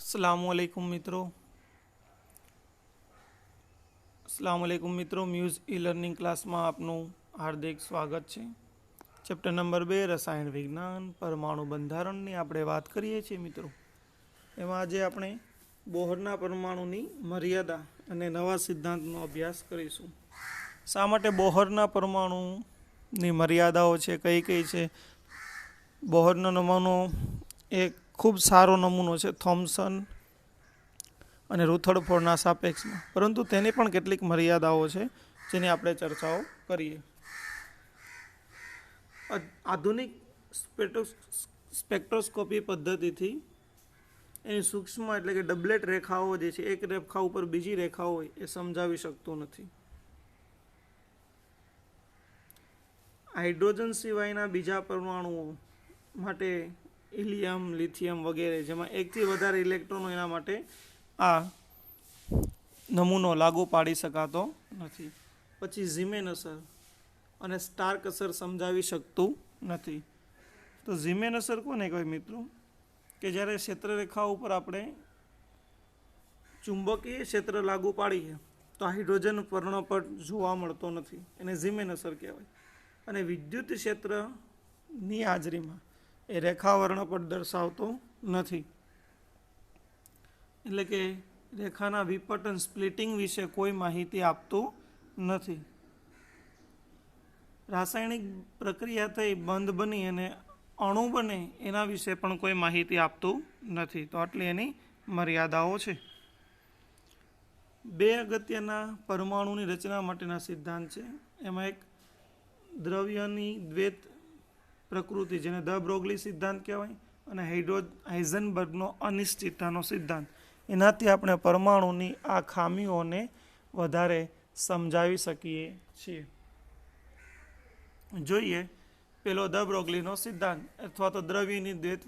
अस्सलामुअलैकुम मित्रों muse e learning class में आपનું हार्दिक स्वागत है। चैप्टर नंबर 2 रसायण विज्ञान परमाणु બંધારણની આપણે વાત કરીએ છીએ મિત્રો। એમાં આજે આપણે બોહરના પરમાણુની મર્યાદા અને નવા સિદ્ધાંતનો અભ્યાસ કરીશું। શા માટે બોહરના પરમાણુની મર્યાદાઓ છે, કઈ કઈ છે? બોહરનો નમૂનો એક ખૂબ સારો નમૂનો છે થોમ્સન અને રુથરફોર્ડના સાપેક્ષમાં, પરંતુ તેની પણ કેટલીક મર્યાદાઓ છે જેની આપણે ચર્ચાઓ કરીએ। આધુનિક સ્પેક્ટ્રોસ્કોપી પદ્ધતિથી એની સૂક્ષ્મ એટલે કે ડબલેટ રેખાઓ જે છે, એક રેખા ઉપર બીજી રેખા હોય એ સમજાવી શકતું નથી। હાઇડ્રોજન સિવાયના બીજા પરમાણુઓ માટે હિલિયમ, લિથિયમ વગેરે જેમાં એકથી વધારે ઇલેક્ટ્રોનો એના માટે આ નમૂનો લાગુ પાડી શકાતો નથી। પછી ઝીમેન અસર અને સ્ટાર્ક અસર સમજાવી શકતું નથી। તો ઝીમેન અસર કોને કહેવાય મિત્રો? કે જ્યારે ક્ષેત્રરેખા ઉપર આપણે ચુંબકીય ક્ષેત્ર લાગુ પાડીએ તો હાઇડ્રોજન વર્ણપટ જોવા મળતો નથી, એને ઝીમેન અસર કહેવાય। અને વિદ્યુત ક્ષેત્રની હાજરીમાં એ રેખા વર્ણપટ દર્શાવતો નથી, એટલે કે રેખાના વિપટન સ્પ્લિટિંગ વિશે કોઈ માહિતી આપતું નથી। રાસાયણિક પ્રક્રિયા થઈ બંધ બની અને અણુ બને એના વિશે પણ કોઈ માહિતી આપતું નથી। તો આટલી એની મર્યાદાઓ છે। બે અગત્યના પરમાણુની રચના માટેના સિદ્ધાંત છે। એમાં એક દ્રવ્યની દ્વૈત પ્રકૃતિ જેને દ બ્રોગલી સિદ્ધાંત કહેવાય, અને હાઇઝનબર્ગનો અનિશ્ચિતતાનો સિદ્ધાંત। એનાથી આપણે પરમાણુની આ ખામીઓને વધારે સમજાવી શકીએ છીએ। જોઈએ પેલો દ બ્રોગલીનો સિદ્ધાંત અથવા તો દ્રવ્યની દ્વૈત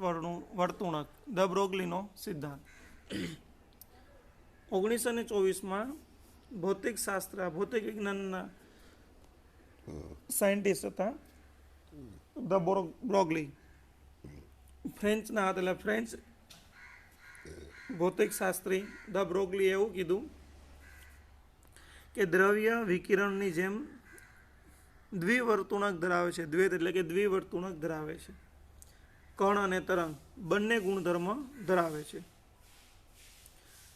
વર્તુણક, દ બ્રોગલીનો સિદ્ધાંત। 1924માં ભૌતિક વિજ્ઞાનના સાયન્ટિસ્ટ હતા દ બ્રોગલી, ફ્રેન્ચના હતા, એટલે ફ્રેન્ચ ભૌતિકશાસ્ત્રી દ બ્રોગલીએ એવું કીધું કે દ્રવ્ય વિકિરણની જેમ દ્વિવર્તુણક ધરાવે છે, દ્વૈત એટલે કે દ્વિવર્તુણક ધરાવે છે। કણ અને તરંગ બંને ગુણધર્મ ધરાવે છે,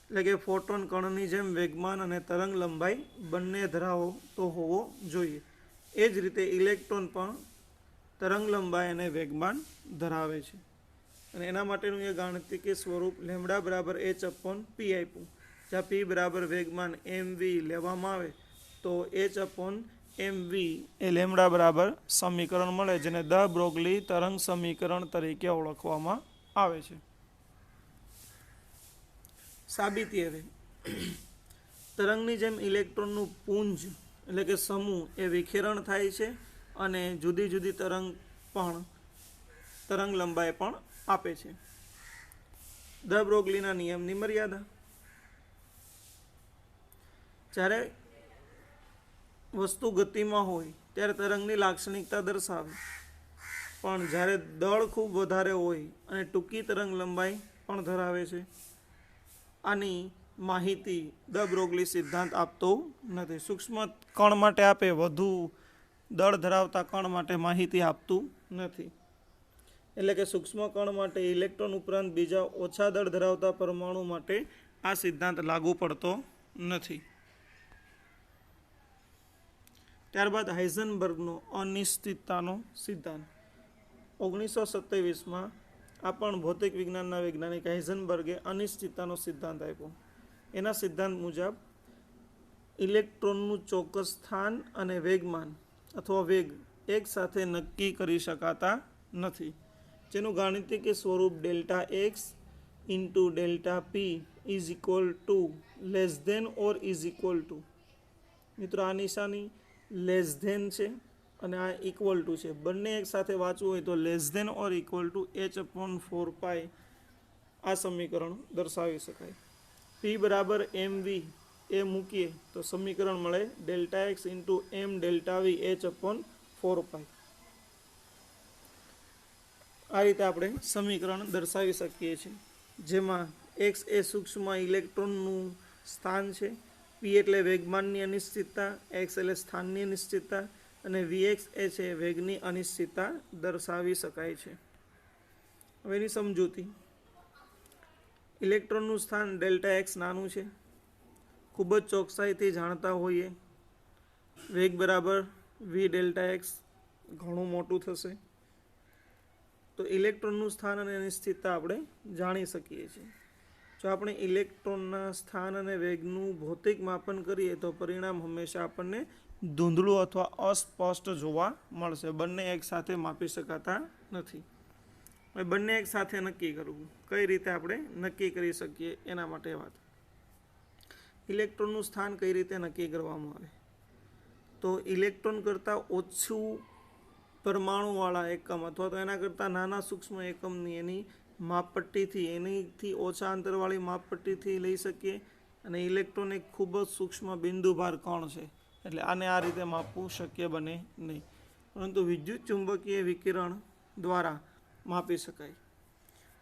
એટલે કે ફોટોન કણની જેમ વેગમાન અને તરંગ લંબાઈ બંને ધરાવતો હોવો જોઈએ। એ જ રીતે ઇલેક્ટ્રોન પણ તરંગ લંબાઈ અને વેગમાન ધરાવે છે, અને એના માટેનું એ ગાણિતિક સ્વરૂપ લેમ્ડા બરાબર h અપોન પી આપ્યું, જ્યાં પી બરાબર વેગમાન mv લેવામાં આવે તો h અપોન mv એ લેમ્ડા બરાબર સમીકરણ મળે, જેને દ બ્રોગલી તરંગ સમીકરણ તરીકે ઓળખવામાં આવે છે। સાબિતી હવે તરંગની જેમ ઇલેક્ટ્રોનનું પુંજ એટલે કે સમૂહ એ વિખેરણ થાય છે અને જુદી જુદી તરંગ લંબાઈ પણ આપે છે। દ બ્રોગલીના નિયમની મર્યાદા: જ્યારે વસ્તુ ગતિમાં હોય ત્યારે તરંગની લાક્ષણિકતા દર્શાવે, પણ જ્યારે દળ ખૂબ વધારે હોય અને ટૂંકી તરંગ લંબાઈ પણ ધરાવે છે। આની માહિતી દ બ્રોગલી સિદ્ધાંત આપતો નથી। સૂક્ષ્મ કણ માટે આપે, વધુ દળ ધરાવતા કણ માટે માહિતી આપતું નથી, એટલે કે સૂક્ષ્મ કણ માટે ઇલેક્ટ્રોન ઉપરાંત બીજા ઓછા દળ ધરાવતા પરમાણુ માટે આ સિદ્ધાંત લાગુ પડતો નથી। ત્યારબાદ હાઇઝનબર્ગનો અનિશ્ચિતતાનો સિદ્ધાંત 1927માં આ પણ ભૌતિક વિજ્ઞાનના વૈજ્ઞાનિક હાઇઝનબર્ગે અનિશ્ચિતતાનો સિદ્ધાંત આપ્યો। એના સિદ્ધાંત મુજબ ઇલેક્ટ્રોનનું ચોક્કસ સ્થાન અને વેગમાન અથવા વેગ એક સાથે નક્કી કરી શકાતા નથી, જેનું ગાણિતિક સ્વરૂપ delta x into delta p is equal to less than or is equal to, મિત્રો આ નિશાની લેસ ધેન છે અને આ ઇક્વલ ટુ છે, બંને એક સાથે વાંચવું હોય તો less than or equal to h upon 4π આ સમીકરણ દર્શાવી શકાય। પી બરાબર mv એ મૂકીએ તો સમીકરણ મળે delta x into m delta v h upon 4π। આ રીતે આપણે સમીકરણ દર્શાવી શકીએ છીએ, જેમાં एक्स ए सूक्ष्म इलेक्ट्रॉनનું સ્થાન છે, પી એટલે વેગમાનની અનિશ્ચિતતા, એક્સ એટલે સ્થાનની અનિશ્ચિતતા અને વીએક્સ એ છે વેગની અનિશ્ચિતતા દર્શાવી શકાય છે. હવે એની સમજૂતી. ઇલેક્ટ્રોનનું સ્થાન ડેલ્ટા એક્સ નાનું છે, ખૂબ જ ચોકસાઈથી જાણતા હોઈએ. વેગ બરાબર વી ડેલ્ટા એક્સ ઘણું મોટું થશે. તો ઇલેક્ટ્રોનનું સ્થાન અને અનિશ્ચિતતા આપણે જાણી શકીએ છીએ. જો આપણે ઇલેક્ટ્રોનના સ્થાન અને વેગનું ભૌતિક માપન કરીએ તો પરિણામ હંમેશા આપણને ધૂંધળું અથવા અસ્પષ્ટ જોવા મળશે. બંને એક સાથે માપી શકાતા નથી. હવે બંને એક સાથે નક્કી કરવું, કઈ રીતે આપણે નક્કી કરી શકીએ એના માટે વાત. ઇલેક્ટ્રોનનું સ્થાન કઈ રીતે નક્કી કરવામાં આવે? તો ઇલેક્ટ્રોન કરતાં ઓછું પરમાણુવાળા એકમ અથવા તો એના કરતાં નાના સૂક્ષ્મ એકમની એની માપપટ્ટીથી, એનીથી ઓછા અંતરવાળી માપપટ્ટીથી લઈ શકીએ. અને ઇલેક્ટ્રોન એક ખૂબ જ સૂક્ષ્મ બિંદુભાર કણ છે, એટલે આને આ રીતે માપવું શક્ય બને નહીં, પરંતુ વિદ્યુત ચુંબકીય વિકિરણ દ્વારા માપી શકાય.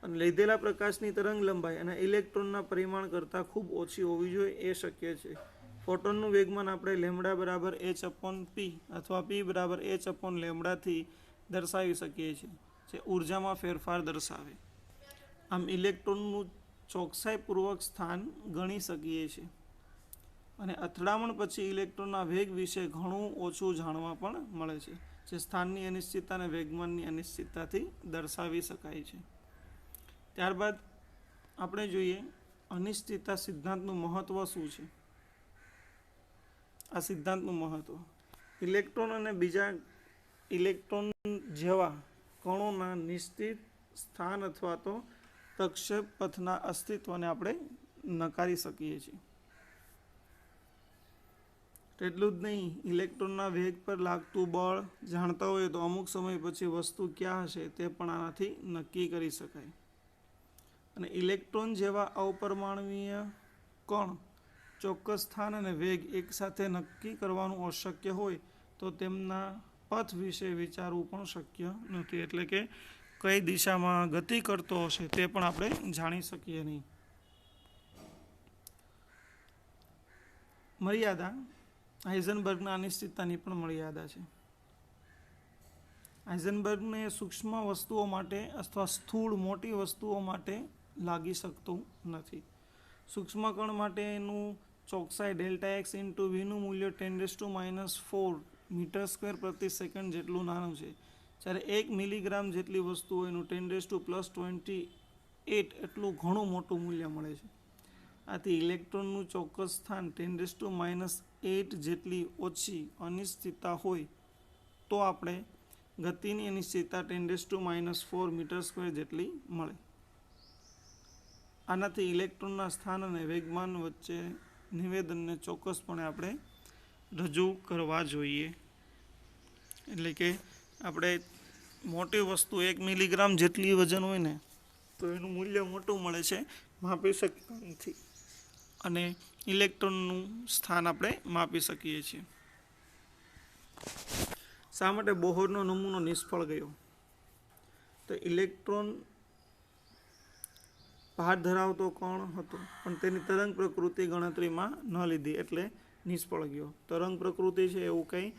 અને લીધેલા પ્રકાશની તરંગ લંબાઈ અને ઇલેક્ટ્રોનના પરિમાણ કરતાં ખૂબ ઓછી હોવી જોઈએ એ શક્ય છે. ફોટોનનું વેગમાન આપણે લેમડા બરાબર એચ અપોન પી અથવા પી બરાબર એચ અપોન લેમડાથી દર્શાવી શકીએ છીએ, જે ઉર્જામાં ફેરફાર દર્શાવે. આમ ઇલેક્ટ્રોનનું ચોકસાઈપૂર્વક સ્થાન ગણી શકીએ છીએ. અને અથડામણ પછી ઇલેક્ટ્રોનના વેગ વિશે ઘણું ઓછું જાણવા પણ મળે છે, જે સ્થાનની અનિશ્ચિતતા અને વેગમાનની અનિશ્ચિતતાથી દર્શાવી શકાય છે. ત્યારબાદ આપણે જોઈએ અનિશ્ચિતતા સિદ્ધાંતનું મહત્ત્વ શું છે. આ સિદ્ધાંતનું મહત્ત્વ ઇલેક્ટ્રોન અને બીજા ઇલેક્ટ્રોન જેવા કણોના નિશ્ચિત સ્થાન અથવા તો પ્રક્ષેપ પથના અસ્તિત્વને આપણે નકારી શકીએ છીએ. એટલું જ નહીં, ઇલેક્ટ્રોનના વેગ પર લાગતું બળ જાણતા હોય તો અમુક સમય પછી વસ્તુ ક્યાં હશે તે પણ આનાથી નક્કી કરી શકાય. અને ઇલેક્ટ્રોન જેવા અપરમાણવીય કણ ચોક્કસ સ્થાન અને વેગ એકસાથે નક્કી કરવાનું અશક્ય હોય તો તેમના પથ વિશે વિચારવું પણ શક્ય નથી. એટલે કે કઈ દિશામાં ગતિ કરતો હશે તે પણ આપણે જાણી શકીએ નહીં. મર્યાદા. હાઇઝનબર્ગના અનિશ્ચિતતાની પણ મર્યાદા છે. હાઇઝનબર્ગને સૂક્ષ્મ વસ્તુઓ માટે અથવા સ્થૂળ મોટી વસ્તુઓ માટે લાગી શકતું નથી. સૂક્ષ્મ કણ માટેનું ચોકસાઈ ડેલ્ટા એક્સ ઇન્ટુ વીનું મૂલ્ય 10⁻⁴ મીટર સ્ક્વેર પ્રતિ સેકન્ડ જેટલું નાનું છે, જ્યારે 1 મિલીગ્રામ જેટલી વસ્તુ એનું 10⁻28 એટલું ઘણું મોટું મૂલ્ય મળે છે. આથી ઇલેક્ટ્રોનનું ચોક્કસ સ્થાન 10⁻8 જેટલી ઓછી અનિશ્ચિતતા હોય તો આપણે ગતિની અનિશ્ચિતતા 10⁻⁴ મીટર સ્ક્વેર જેટલી મળે. આનાથી ઇલેક્ટ્રોનના સ્થાન અને વેગમાન વચ્ચે નિવેદનને ચોક્કસપણે આપણે રજૂ કરવા જોઈએ. એટલે કે આપણે મોટી વસ્તુ 1 મિલીગ્રામ જેટલી વજન હોય ને તો એનું મૂલ્ય મોટું મળે છે, માપી શકતા નથી. અને ઇલેક્ટ્રોનનું સ્થાન આપણે માપી શકીએ છીએ. શા માટે બોહરનો નમૂનો નિષ્ફળ ગયો? તો ઇલેક્ટ્રોન ભાર ધરાવતો કણ હતો, પણ તેની તરંગ પ્રકૃતિ ગણતરીમાં ન લીધી એટલે નિષ્ફળ ગયો. તરંગ પ્રકૃતિ છે એવું કંઈ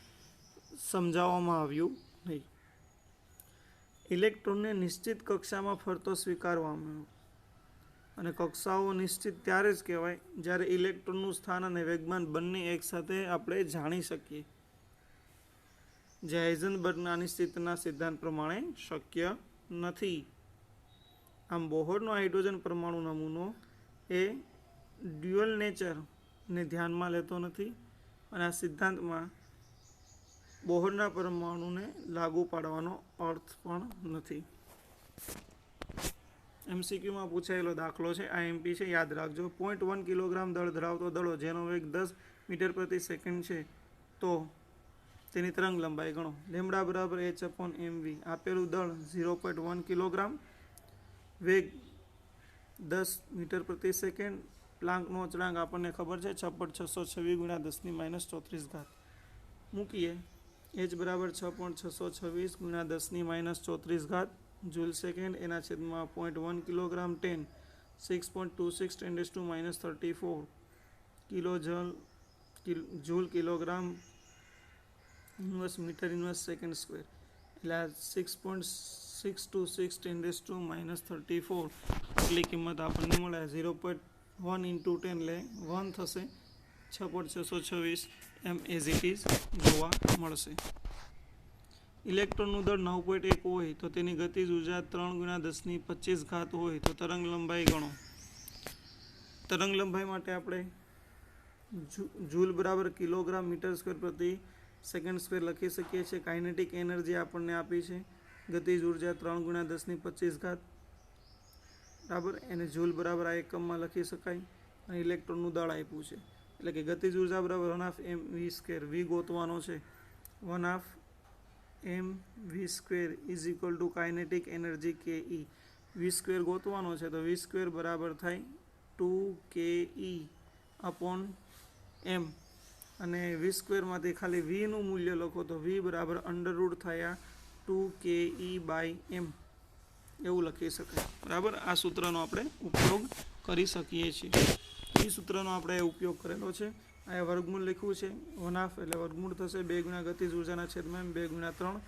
સમજાવવામાં આવ્યું નહીં. ઇલેક્ટ્રોનને નિશ્ચિત કક્ષામાં ફરતો સ્વીકારવામાં આવ્યો. અને કક્ષાઓ નિશ્ચિત ત્યારે જ કહેવાય જ્યારે ઇલેક્ટ્રોનનું સ્થાન અને વેગમાન બંને એકસાથે આપણે જાણી શકીએ, જે હાઇઝનબર્ગના અનિશ્ચિતતાના સિદ્ધાંત પ્રમાણે શક્ય નથી. આમ બોહરનો હાઇડ્રોજન પરમાણુ નમૂનો એ ડ્યુઅલ નેચરને ધ્યાનમાં લેતો નથી અને આ સિદ્ધાંતમાં બોહરના પરમાણુને લાગુ પાડવાનો અર્થ પણ નથી. એમસીક્યુમાં પૂછાયેલો દાખલો છે, આ એમપી છે, યાદ રાખજો. 0.1 કિલોગ્રામ દળ ધરાવતો દડો જેનો વેગ 10 મીટર પ્રતિ સેકન્ડ છે તો તેની તરંગ લંબાઈ ગણો. લેમડા બરાબર એચ અપોન એમવી. આપેલું દળ 0.1 કિલોગ્રામ, વેગ 10 મીટર પ્રતિ સેકન્ડ. પ્લાન્કનો અચળાંક આપણને ખબર છે 6.626 × 10⁻⁴ મૂકીએ. એચ બરાબર 6.626 × 10⁻⁴ જૂલ સેકન્ડ, એના છેદમાં 0.1 kilogram 10 6.26 10⁻34 kilo joule kilogram inverse metre inverse second square એટલે આ 6.626 10⁻34 એટલી કિંમત આપણને મળે 0.1 ઇન્ટુ 10 એટલે 1 થશે 6.626 એમ એઝ ઇટ ઇઝ જોવા મળશે. ઇલેક્ટ્રોનનું દળ 9.1 હોય તો તેની ગતિજ ઉર્જા 3×10⁻25 હોય તો તરંગ લંબાઈ ગણો. તરંગ લંબાઈ માટે આપણે જૂલ બરાબર કિલોગ્રામ મીટર સ્ક્વેર પ્રતિ સેકન્ડ સ્ક્વેર લખી શકીએ છીએ. કાઇનેટિક એનર્જી આપણને આપી છે ગતિજ ઉર્જા 3×10⁻25 બરાબર એને જૂલ બરાબર આ એકમમાં લખી શકાય. અને ઇલેક્ટ્રોનનું દળ આપ્યું છે એટલે કે ગતિજ ઉર્જા બરાબર 1/2 વી ગોતવાનો છે. 1/2 is equal two kinetic energy કે ઈ. વી² ગોતવાનો છે તો વી² બરાબર થાય 2 KE/m અને વી² માંથી ખાલી વીનું મૂલ્ય લખો તો વી બરાબર √ થયા 2 KE/m એવું લખી શકાય. બરાબર આ સૂત્રનો આપણે ઉપયોગ કરી શકીએ છીએ. એ સૂત્રનો આપણે ઉપયોગ કરેલો છે. આ વર્ગમૂળ લખ્યું છે 1/2 એટલે વર્ગમૂળ થશે 2 ગુણ્યા ગતિજ ઉર્જાના છેદમાં 2 ગુણ્યા 3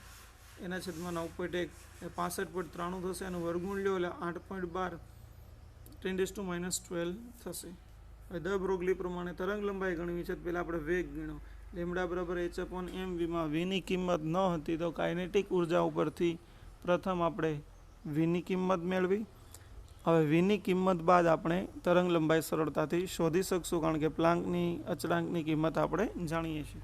એના છેદમાં 9.1 એ 65.93 થશે. અને વર્ગમૂળ લ્યો એટલે 8.12 10⁻12 થશે. હવે દ બ્રોગલી પ્રમાણે તરંગ લંબાઈ ગણવી છે. પહેલાં આપણે વેગ ગણો. લેમડા બરાબર h/m વીમાં વીની કિંમત ન હતી તો કાઇનેટિક ઉર્જા ઉપરથી પ્રથમ આપણે વીની કિંમત મેળવી. હવે વીની કિંમત બાદ આપણે તરંગ લંબાઈ સરળતાથી શોધી શકશું કારણ કે પ્લાન્કની અચળાંકની કિંમત આપણે જાણીએ છીએ.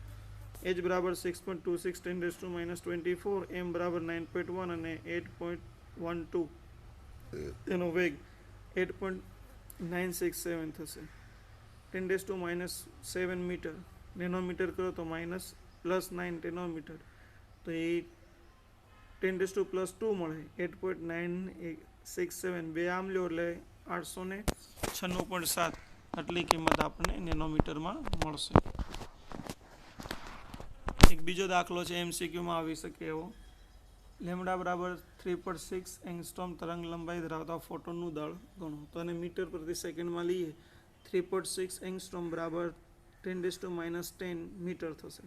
h બરાબર 6.26 10⁻24 m બરાબર 9.1 અને 8.12 તેનો વેગ 8.967 થશે. 10⁻7 મીટર નેનોમીટર કરો તો -+9 નેનોમીટર તો એ 10⁻2 મળે 8.967 બે આમ લ્યો એટલે 896.7 આટલી કિંમત આપણને નેનોમીટરમાં મળશે. એક બીજો દાખલો છે MCQમાં આવી શકે એવો. લેમડા બરાબર 3.6 એંગસ્ટ્રોમ તરંગ લંબાઈ ધરાવતા ફોટોનનું દળ ગણો. તો એને મીટર પ્રતિ સેકન્ડમાં લઈએ 3.6 એંગસ્ટ્રોમ બરાબર 10⁻10 મીટર થશે.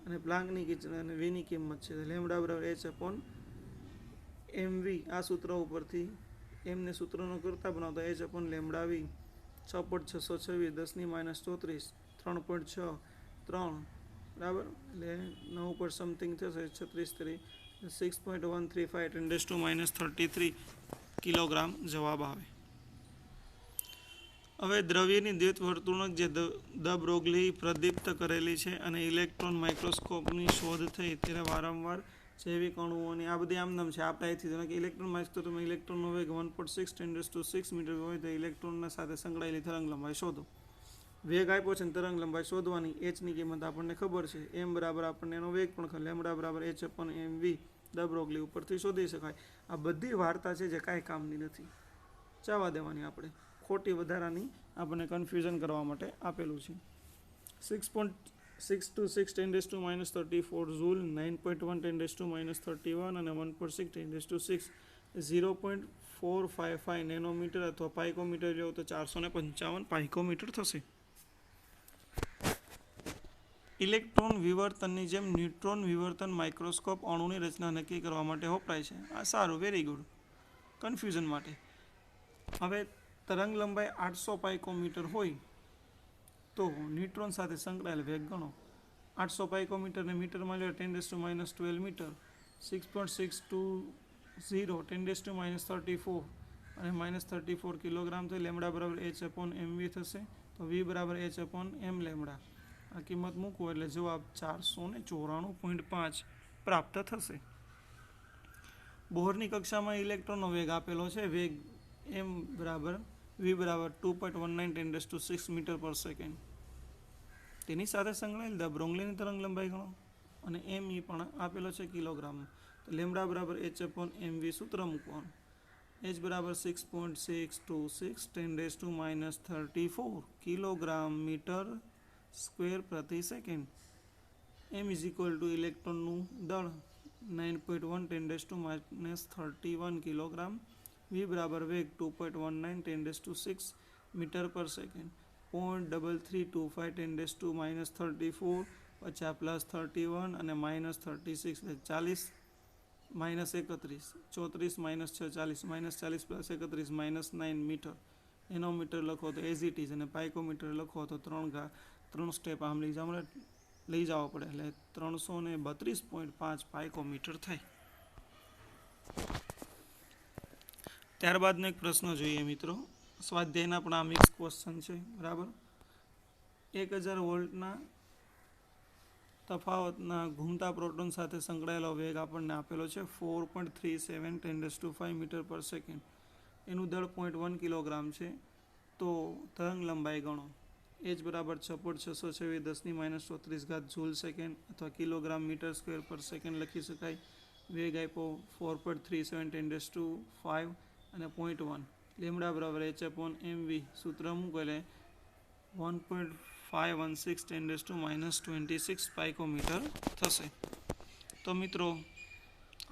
અને પ્લાન્કની અને વીની કિંમત છે લેમડા બરાબર h/mv. આ સૂત્ર ઉપરથી એમને સૂત્રનો કરતા બનાવતા h/લેમડા વી 6.626 10⁻34 3.6 3 બરાબર એટલે 9 સમથિંગ થશે 36 6.135 10⁻33 કિલોગ્રામ જવાબ આવે. હવે દ્રવ્યની દ્વૈત વર્તુળક જે દ બ્રોગલી પ્રદીપ્ત કરેલી છે અને ઇલેક્ટ્રોન માઇક્રોસ્કોપની શોધ થઈ ત્યારે વારંવાર જૈવિક અણુઓની આ બધી આમનામ છે આપણે અહીંથી કે ઇલેક્ટ્રોન માઇક્રોસ્કોપમાં ઇલેક્ટ્રોનનો વેગ 1.6 10⁻6 મીટર હોય તો ઇલેક્ટ્રોનના સાથે સંકળાયેલી તરંગ લંબાઈ શોધો. વેગ આપ્યો છે તરંગ લંબાઈ શોધવાની. એચની કિંમત આપણને ખબર છે. એમ બરાબર આપણને એનો વેગ પણ લેમડા બરાબર h/mv દ બ્રોગલી ઉપરથી શોધી શકાય. આ બધી વાર્તા છે જે કાંઈ કામની નથી, જવા દેવાની આપણે, ખોટી વધારાની આપણને કન્ફ્યુઝન કરવા માટે આપેલું છે. 6.626 10⁻34 જૂલ 9.1 10⁻31 અને 1.6 10⁻6 0.455 નેનોમીટર અથવા પાઇકોમીટર લેવો તો 455 પાઇકોમીટર થશે. ઇલેક્ટ્રોન વિવર્તનની જેમ ન્યુટ્રોન વિવર્તન માઇક્રોસ્કોપ અણુની રચના નક્કી કરવા માટે વપરાય છે. આ સારું, વેરી ગુડ, કન્ફ્યુઝન માટે. હવે તરંગ લંબાઈ 800 પાઇકોમીટર હોય તો ન્યુટ્રોન સાથે સંકળાયેલ વેગ ગણો. 800 પાઇકોમીટરને મીટરમાં લે 10⁻12 મીટર 6.620 10⁻34 અને -34 કિલોગ્રામ થઈ. લેમડા બરાબર h/mv થશે તો v બરાબર h/m લેમડા. આ કિંમત મૂકવો એટલે જવાબ 494.5 પ્રાપ્ત થશે. બોહરની કક્ષામાં ઇલેક્ટ્રોનનો વેગ આપેલો છે. વેગ m બરાબર v બરાબર 2.19 10⁻6 મીટર પર સેકન્ડ. તેની સાથે સંકળાયેલ દ બ્રોગલીની તરંગ લંબાઈ ગણો અને m એ પણ આપેલો છે કિલોગ્રામમાં. તો લેમડા બરાબર h/mv સૂત્ર મૂકવાનું. h બરાબર 6.626 10⁻34 કિલોગ્રામ મીટર સ્ક્વેર પ્રતિ second. m is equal to ઇલેક્ટ્રોનનું દળ 9.1 10⁻31 કિલોગ્રામ v બરાબર વેગ 2.19 10⁶ મીટર પર સેકન્ડ, 0.3325 10⁻34, પછી +31 અને -36 40 -31 34 -6 40 -40 +31 -9 મીટર. એનોમીટર લખો તો એઝ ઇટ ઇઝ, અને પાઇકોમીટર લખો તો 3 સ્ટેપ આમ લઈ જવા પડે, એટલે 332.5 પાઇકોમીટર થાય. ત્યારબાદનો એક પ્રશ્ન જોઈએ મિત્રો. સ્વાધ્યાયના પણ આ મિક્સ ક્વેશ્ચન છે, બરાબર. 1000 વોલ્ટના તફાવતના ઘૂમતા પ્રોટોન સાથે સંકળાયેલો વેગ આપણને આપેલો છે 4.37 10⁵ મીટર પર સેકન્ડ. એનું દળ 0.1 કિલોગ્રામ છે. તો તરંગ લંબાઈ ગણો. એચ બરાબર 6.626 10⁻34 જૂલ સેકન્ડ અથવા કિલોગ્રામ મીટર સ્ક્વેર પર સેકન્ડ લખી શકાય. વેગ આપ્યો 4.37 10⁵ અને 0.1. લેમડા બરાબર h/mv. સૂત્ર મૂકો એટલે 1.516 10⁻26 પાઇકોમીટર થશે. તો મિત્રો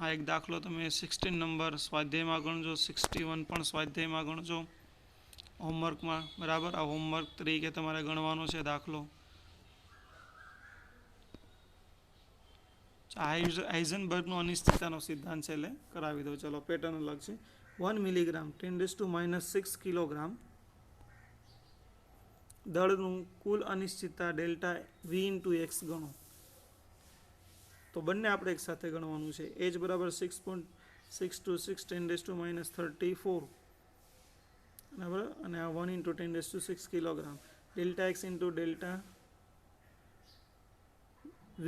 આ એક દાખલો તમે 16 નંબર સ્વાધ્યાયમાં ગણજો, 61 પણ સ્વાધ્યાયમાં ગણજો હોમવર્કમાં, બરાબર. આ હોમવર્ક તરીકે તમારે ગણવાનો છે દાખલો. હાઇઝનબર્ગનો અનિશ્ચિતતાનો સિદ્ધાંત છે એટલે કરાવી દો. ચલો પેટર્ન અલગ છે. 1 મિલીગ્રામ 10⁻6 કિલોગ્રામ દળનું કુલ અનિશ્ચિતતા ડેલ્ટા v × x ગણો. તો બંને આપણે એક સાથે ગણવાનું છે. h બરાબર 6.626 10⁻34, બરાબર, અને આ 1 × 10⁶ kilogram. Delta x × delta v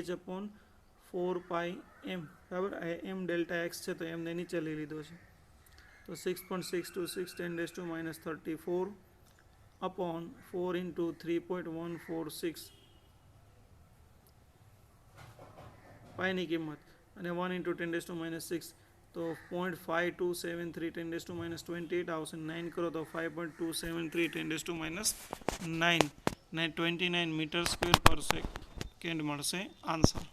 h/4πm, બરાબર. m ડેલ્ટા x છે તો એમને નીચે લઈ લીધો છે. તો 6.626 10⁻34 upon 4 × 3.146 પાઈની કિંમત, અને 1 × 10⁻6 તો 0.5273 10⁻28 આવશે. 9 કરો તો 5.273 10⁻9 મીટર સ્ક્વેર પર સેકન્ડ મળશે આન્સર.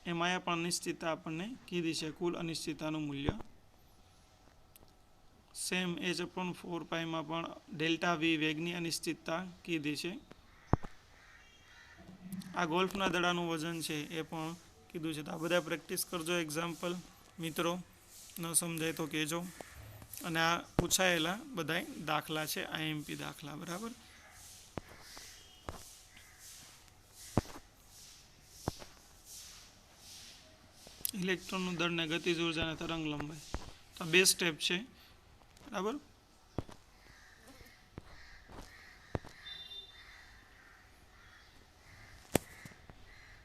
એમાં પણ અનિશ્ચિતતા આપણને કીધી છે, કુલ અનિશ્ચિતતાનું મૂલ્ય. સેમ h/4πમાં પણ ડેલ્ટા v વેગની અનિશ્ચિતતા કીધી છે. આ ગોલ્ફના દડાનું વજન છે એ પણ કીધું છે. તો આ બધા પ્રેક્ટિસ કરજો એક્ઝામ્પલ મિત્રો, ન સમજાય તો કહેજો. અને આ પૂછાયેલા બધા દાખલા છે, IMP દાખલા, બરાબર. ઇલેક્ટ્રોનનું દળ ને ગતિજ ઉર્જા અને તરંગ લંબાઈ, તો 2 સ્ટેપ છે, બરાબર.